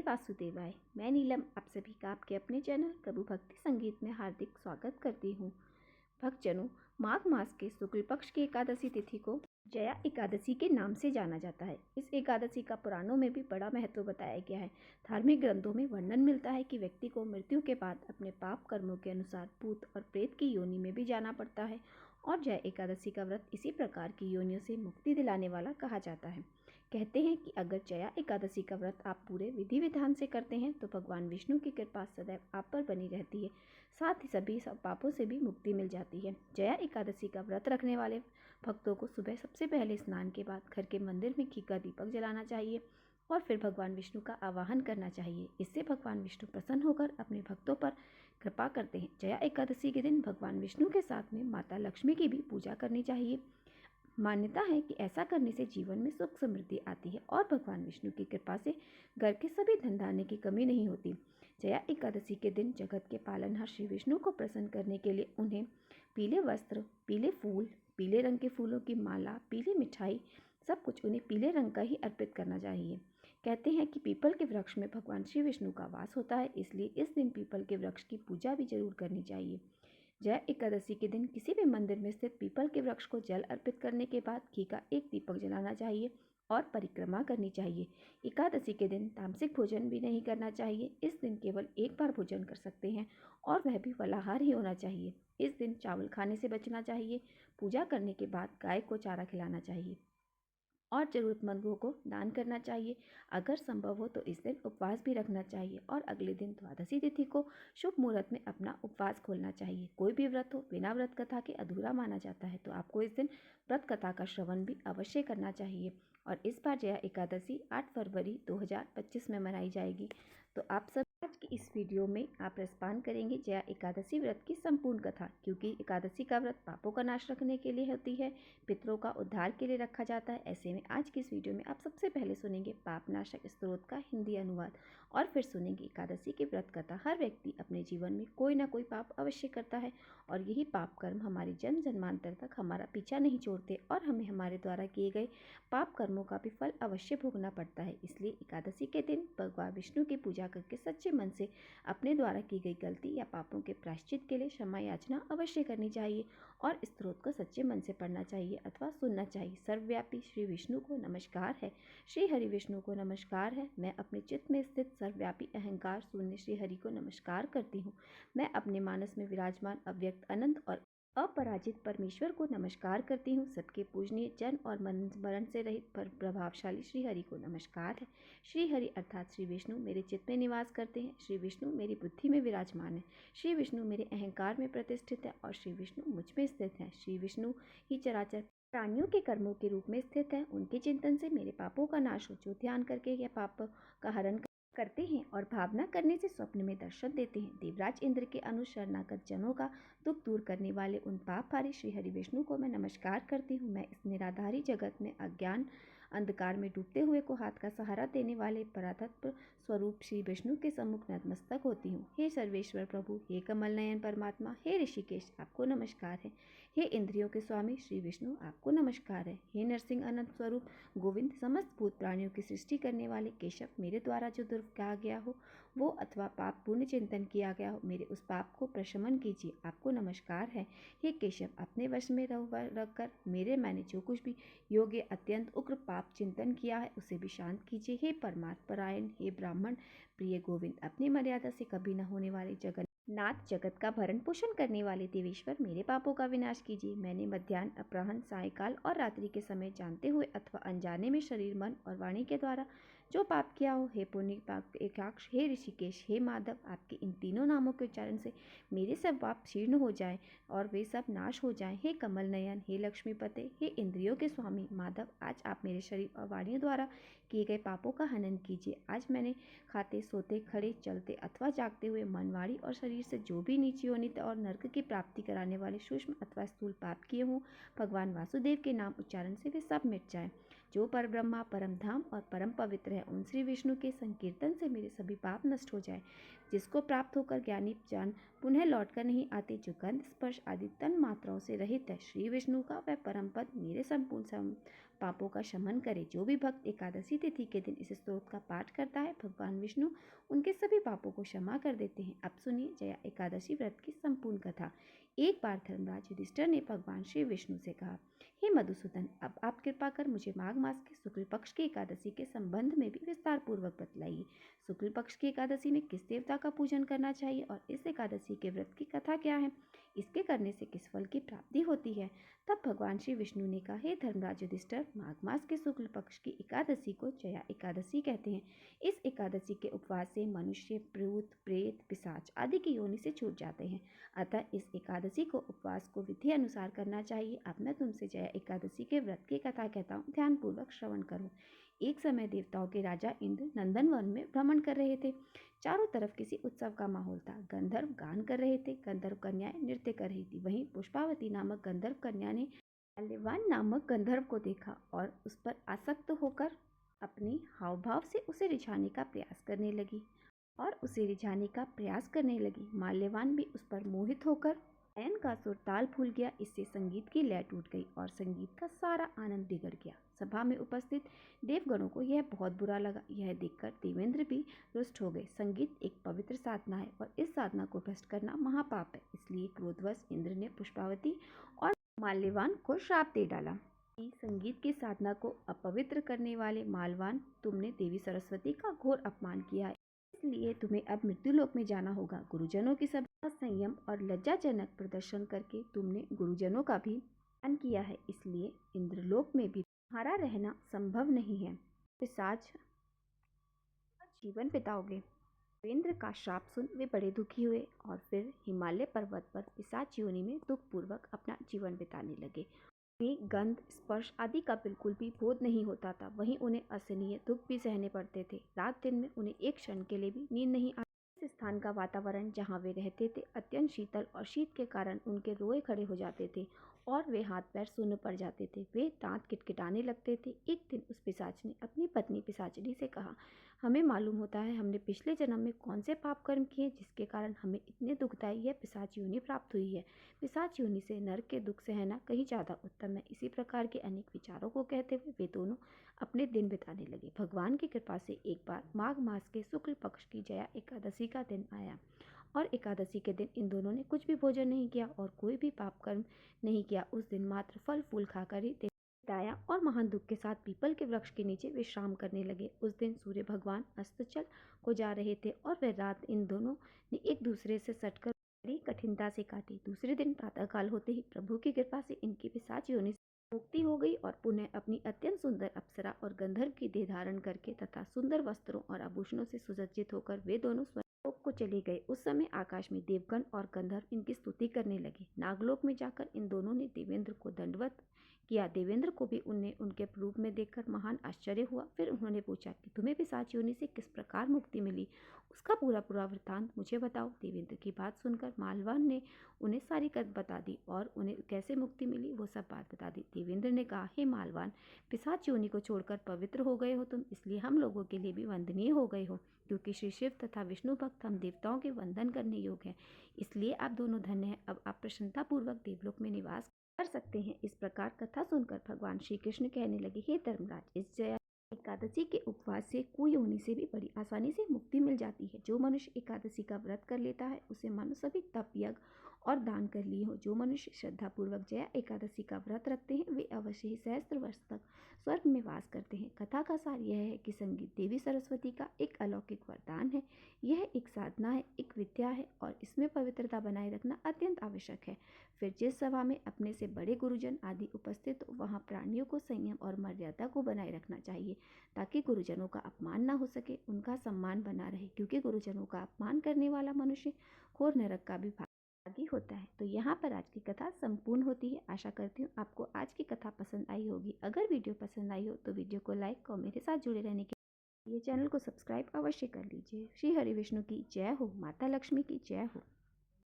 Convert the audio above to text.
वासुदेवाय। मैं नीलम आप सभी का आपके अपने चैनल प्रभु भक्ति संगीत में हार्दिक स्वागत करती हूँ। भक्तजनों, माघ मास के शुक्ल पक्ष की एकादशी तिथि को जया एकादशी के नाम से जाना जाता है। इस एकादशी का पुराणों में भी बड़ा महत्व बताया गया है। धार्मिक ग्रंथों में वर्णन मिलता है कि व्यक्ति को मृत्यु के बाद अपने पाप कर्मों के अनुसार भूत और प्रेत की योनि में भी जाना पड़ता है और जया एकादशी का व्रत इसी प्रकार की योनियों से मुक्ति दिलाने वाला कहा जाता है। कहते हैं कि अगर जया एकादशी का व्रत आप पूरे विधि विधान से करते हैं तो भगवान विष्णु की कृपा सदैव आप पर बनी रहती है, साथ ही सभी सब पापों से भी मुक्ति मिल जाती है। जया एकादशी का व्रत रखने वाले भक्तों को सुबह सबसे पहले स्नान के बाद घर के मंदिर में घी का दीपक जलाना चाहिए और फिर भगवान विष्णु का आवाहन करना चाहिए। इससे भगवान विष्णु प्रसन्न होकर अपने भक्तों पर कृपा करते हैं। जया एकादशी के दिन भगवान विष्णु के साथ में माता लक्ष्मी की भी पूजा करनी चाहिए। मान्यता है कि ऐसा करने से जीवन में सुख समृद्धि आती है और भगवान विष्णु की कृपा से घर के सभी धन धान्य की कमी नहीं होती। जया एकादशी के दिन जगत के पालनहार श्री विष्णु को प्रसन्न करने के लिए उन्हें पीले वस्त्र, पीले फूल, पीले रंग के फूलों की माला, पीली मिठाई, सब कुछ उन्हें पीले रंग का ही अर्पित करना चाहिए। कहते हैं कि पीपल के वृक्ष में भगवान श्री विष्णु का वास होता है, इसलिए इस दिन पीपल के वृक्ष की पूजा भी जरूर करनी चाहिए। जया एकादशी के दिन किसी भी मंदिर में स्थित पीपल के वृक्ष को जल अर्पित करने के बाद घी का एक दीपक जलाना चाहिए और परिक्रमा करनी चाहिए। एकादशी के दिन तामसिक भोजन भी नहीं करना चाहिए। इस दिन केवल एक बार भोजन कर सकते हैं और वह भी फलाहार ही होना चाहिए। इस दिन चावल खाने से बचना चाहिए। पूजा करने के बाद गाय को चारा खिलाना चाहिए और ज़रूरतमंदों को दान करना चाहिए। अगर संभव हो तो इस दिन उपवास भी रखना चाहिए और अगले दिन द्वादशी तिथि को शुभ मुहूर्त में अपना उपवास खोलना चाहिए। कोई भी व्रत हो बिना व्रत कथा के अधूरा माना जाता है, तो आपको इस दिन व्रत कथा का श्रवण भी अवश्य करना चाहिए। और इस बार जया एकादशी 8 फरवरी 2025 में मनाई जाएगी। तो आप सब आज की इस वीडियो में आप रसपान करेंगे जया एकादशी व्रत की संपूर्ण कथा, क्योंकि एकादशी का व्रत पापों का नाश रखने के लिए होती है, पितरों का उद्धार के लिए रखा जाता है। ऐसे में आज की इस वीडियो में आप सबसे पहले सुनेंगे पापनाशक स्तोत्र का हिंदी अनुवाद और फिर सुनेंगे एकादशी की व्रत कथा। हर व्यक्ति अपने जीवन में कोई ना कोई पाप अवश्य करता है और यही पाप कर्म हमारे जन्म जन्मांतर तक हमारा पीछा नहीं छोड़ते और हमें हमारे द्वारा किए गए पाप कर्मों का भी फल अवश्य भोगना पड़ता है। इसलिए एकादशी के दिन भगवान विष्णु की पूजा करके सच्चे मन से अपने द्वारा की गई गलती या पापों के प्रायश्चित के लिए क्षमा याचना अवश्य करनी चाहिए और स्तोत्र को सच्चे मन से पढ़ना चाहिए अथवा सुनना चाहिए। सर्वव्यापी श्री विष्णु को नमस्कार है, श्री हरि विष्णु को नमस्कार है। मैं अपने चित्त में स्थित सर्वव्यापी अहंकार शून्य श्री हरि को नमस्कार करती हूँ। मैं अपने मानस में विराजमान अव्यक्त अनंत और अपराजित परमेश्वर को नमस्कार करती हूँ। सबके पूजनीय जन और मरण से रहित पर प्रभावशाली श्री हरि को नमस्कार है। श्री हरि अर्थात श्री विष्णु मेरे चित्त में निवास करते हैं। श्री विष्णु मेरी बुद्धि में विराजमान है। श्री विष्णु मेरे अहंकार में प्रतिष्ठित है और श्री विष्णु मुझ में स्थित है। श्री विष्णु ही चराचर प्राणियों के कर्मों के रूप में स्थित है। उनके चिंतन से मेरे पापों का नाश हो। जो ध्यान करके यह पाप का हरण करते हैं और भावना करने से स्वप्न में दर्शन देते हैं। देवराज इंद्र के अनुशरणागत जनों का दुख दूर करने वाले उन पापहारी श्री हरि विष्णु को मैं नमस्कार करती हूँ। मैं इस निराधारी जगत में अज्ञान अंधकार में डूबते हुए को हाथ का सहारा देने वाले परातत्व स्वरूप श्री विष्णु के सम्मुख नतमस्तक होती हूँ। हे सर्वेश्वर प्रभु, हे कमल नयन परमात्मा, हे ऋषिकेश, आपको नमस्कार है। हे इंद्रियों के स्वामी श्री विष्णु, आपको नमस्कार है। हे नरसिंह अनंत स्वरूप गोविंद, समस्त भूत प्राणियों की सृष्टि करने वाले केशव, मेरे द्वारा जो दुर्ग कहा गया हो वो अथवा पाप पूर्ण चिंतन किया गया हो, मेरे उस पाप को प्रशमन कीजिए, आपको नमस्कार है। हे केशव, अपने वश में रखकर मेरे मैंने जो कुछ भी योग्य अत्यंत उग्र पाप चिंतन किया है उसे भी शांत कीजिए। हे परमार्थ परायण, हे ब्राह्मण प्रिय गोविंद, अपनी मर्यादा से कभी न होने वाले नाथ, जगत का भरण पोषण करने वाले देवेश्वर, मेरे पापों का विनाश कीजिए। मैंने मध्याह्न, अपराह्न, सायकाल और रात्रि के समय जानते हुए अथवा अनजाने में शरीर, मन और वाणी के द्वारा जो पाप किया हो, हे पुण्य पाप एकाक्ष, हे ऋषिकेश, हे माधव, आपके इन तीनों नामों के उच्चारण से मेरे सब पाप क्षीर्ण हो जाएं और वे सब नाश हो जाएं। हे कमल नयन, हे लक्ष्मीपते, हे इंद्रियों के स्वामी माधव, आज आप मेरे शरीर और वाणी द्वारा किए गए पापों का हनन कीजिए। आज मैंने खाते, सोते, खड़े, चलते अथवा जागते हुए मन, वाणी और शरीर से जो भी नीची योनि और नरक की प्राप्ति कराने वाले सूक्ष्म अथवा स्थूल पाप किए हों, भगवान वासुदेव के नाम उच्चारण से वे सब मिट जाएं। जो पर ब्रह्मा, परम धाम और परम पवित्र है, उन श्री विष्णु के संकीर्तन से मेरे सभी पाप नष्ट हो जाए। जिसको प्राप्त होकर ज्ञानी जान पुनः लौटकर नहीं आते, जो गंध स्पर्श आदि तन मात्राओं से रहित है, श्री विष्णु का वह परम पद मेरे संपूर्ण पापों का शमन करे। जो भी भक्त एकादशी तिथि के दिन इस स्तोत्र का पाठ करता है, भगवान विष्णु उनके सभी पापों को क्षमा कर देते हैं। अब सुनिए जया एकादशी व्रत की संपूर्ण कथा। एक बार धर्मराज युधिष्ठिर ने भगवान श्री विष्णु से कहा, हे मधुसूदन, अब आप कृपा कर मुझे माघ मास के शुक्ल पक्ष की एकादशी के संबंध में भी विस्तार पूर्वक बतलाइए। शुक्ल पक्ष की एकादशी में किस देवता का पूजन करना चाहिए और इस एकादशी के व्रत की कथा क्या है? इसके करने से किस फल की प्राप्ति होती है? तब भगवान श्री विष्णु ने कहा, हे धर्मराज युधिष्ठिर, माघ मास के शुक्ल पक्ष की एकादशी को जया एकादशी कहते हैं। इस एकादशी के उपवास से मनुष्य भूत प्रेत पिशाच आदि की योनि से छूट जाते हैं। अतः इस एकादशी को उपवास को विधि अनुसार करना चाहिए। अब मैं तुमसे जया एकादशी के व्रत की कथा कहता हूँ, ध्यानपूर्वक श्रवण करो। एक समय देवताओं के राजा इंद्र नंदनवन में भ्रमण कर रहे थे। चारों तरफ किसी उत्सव का माहौल था। गंधर्व गान कर रहे थे, गंधर्व कन्याएं नृत्य कर रही थी। वहीं पुष्पावती नामक गंधर्व कन्या ने माल्यवान नामक गंधर्व को देखा और उस पर आसक्त होकर अपनी हाव भाव से उसे रिझाने का प्रयास करने लगी। माल्यवान भी उस पर मोहित होकर गायन का सुर ताल भूल गया। इससे संगीत की लय टूट गई और संगीत का सारा आनंद बिगड़ गया। सभा में उपस्थित देवगणों को यह बहुत बुरा लगा। यह देखकर देवेंद्र भी रुष्ट हो गए। संगीत एक पवित्र साधना है और इस साधना को भ्रष्ट करना महापाप है। इसलिए क्रोधवश इंद्र ने पुष्पावती और माल्यवान को श्राप दे डाला। संगीत की साधना को अपवित्र करने वाले माल्यवान, तुमने देवी सरस्वती का घोर अपमान किया है, इसलिए तुम्हें अब मृत्युलोक में जाना होगा। गुरुजनों की सभा संयम और लज्जाजनक प्रदर्शन करके तुमने गुरुजनों का भी अपमान किया है, इसलिए इंद्रलोक में भी तुम्हारा रहना संभव नहीं है। पिशाच जीवन बिताओगे। देवेंद्र का श्राप सुन वे बड़े दुखी हुए और फिर हिमालय पर्वत पर पिशाच योनि में दुखपूर्वक अपना जीवन बिताने लगे। उन्हें गंध स्पर्श आदि का बिल्कुल भी बोध नहीं होता था। वहीं उन्हें असहनीय दुख भी सहने पड़ते थे। रात दिन में उन्हें एक क्षण के लिए भी नींद नहीं आती। इस स्थान का वातावरण जहाँ वे रहते थे अत्यंत शीतल और शीत के कारण उनके रोए खड़े हो जाते थे और वे हाथ पैर सून्न पड़ जाते थे। वे दांत किटकिटाने लगते थे। एक दिन उस पिशाच ने अपनी पत्नी पिशाचिनी से कहा, हमें मालूम होता है हमने पिछले जन्म में कौन से पाप कर्म किए जिसके कारण हमें इतने दुखदायी यह पिशाच योनि प्राप्त हुई है। पिशाच योनि से नरक के दुख सहना कहीं ज़्यादा उत्तम है। इसी प्रकार के अनेक विचारों को कहते हुए वे दोनों अपने दिन बिताने लगे। भगवान की कृपा से एक बार माघ मास के शुक्ल पक्ष की जया एकादशी का दिन आया और एकादशी के दिन इन दोनों ने कुछ भी भोजन नहीं किया और कोई भी पाप कर्म नहीं किया। उस दिन मात्र फल फूल खाकर ही बिताया और महान दुख के साथ पीपल के वृक्ष के नीचे विश्राम करने लगे। उस दिन सूर्य भगवान अस्ताचल को जा रहे थे और वह रात इन दोनों ने एक दूसरे से सटकर बड़ी कठिनता से काटी। दूसरे दिन प्रातःकाल होते ही प्रभु की कृपा से इनकी पिशाच योनि से मुक्ति हो गई और पुनः अपनी अत्यंत सुंदर अप्सरा और गंधर्व की देह धारण करके तथा सुंदर वस्त्रों और आभूषणों से सुसज्जित होकर वे दोनों स्वर्गलोक को चले गए। उस समय आकाश में देवगण और गंधर्व इनकी स्तुति करने लगे। नागलोक में जाकर इन दोनों ने देवेंद्र को दंडवत किया। देवेंद्र को भी उनके रूप में देखकर महान आश्चर्य हुआ। फिर उन्होंने पूछा कि तुम्हें पिशाच योनि से किस प्रकार मुक्ति मिली, उसका पूरा वृत्तांत मुझे बताओ। देवेंद्र की बात सुनकर माल्यवान ने उन्हें सारी कथ बता दी और उन्हें कैसे मुक्ति मिली वो सब बात बता दी। देवेंद्र ने कहा, हे माल्यवान, पिशाच योनि को छोड़कर पवित्र हो गए हो तुम, इसलिए हम लोगों के लिए भी वंदनीय हो गए हो। क्योंकि श्री शिव तथा विष्णु भक्त हम देवताओं के वंदन करने योग्य हैं, इसलिए आप दोनों धन्य हैं। अब आप प्रसन्नतापूर्वक देवलोक में निवास कर सकते हैं। इस प्रकार कथा सुनकर भगवान श्री कृष्ण कहने लगे, हे धर्मराज, इस जया एकादशी के उपवास से कुयोनि से भी बड़ी आसानी से मुक्ति मिल जाती है। जो मनुष्य एकादशी का व्रत कर लेता है उसे मानो सभी तप यज्ञ और दान कर लिए हो। जो मनुष्य श्रद्धापूर्वक जया एकादशी का व्रत रखते हैं वे अवश्य ही सहस्त्र वर्ष तक स्वर्ग में वास करते हैं। कथा का सार यह है कि संगीत देवी सरस्वती का एक अलौकिक वरदान है। यह एक साधना है, एक विद्या है और इसमें पवित्रता बनाए रखना अत्यंत आवश्यक है। फिर जिस सभा में अपने से बड़े गुरुजन आदि उपस्थित हो वहाँ प्राणियों को संयम और मर्यादा को बनाए रखना चाहिए ताकि गुरुजनों का अपमान ना हो सके, उनका सम्मान बना रहे। क्योंकि गुरुजनों का अपमान करने वाला मनुष्य घोर नरक का भी भागी होता है। तो यहाँ पर आज की कथा संपूर्ण होती है। आशा करती हूँ आपको आज की कथा पसंद आई होगी। अगर वीडियो पसंद आई हो तो वीडियो को लाइक और मेरे साथ जुड़े रहने के लिए चैनल को सब्सक्राइब अवश्य कर लीजिए। श्री हरि विष्णु की जय हो, माता लक्ष्मी की जय हो।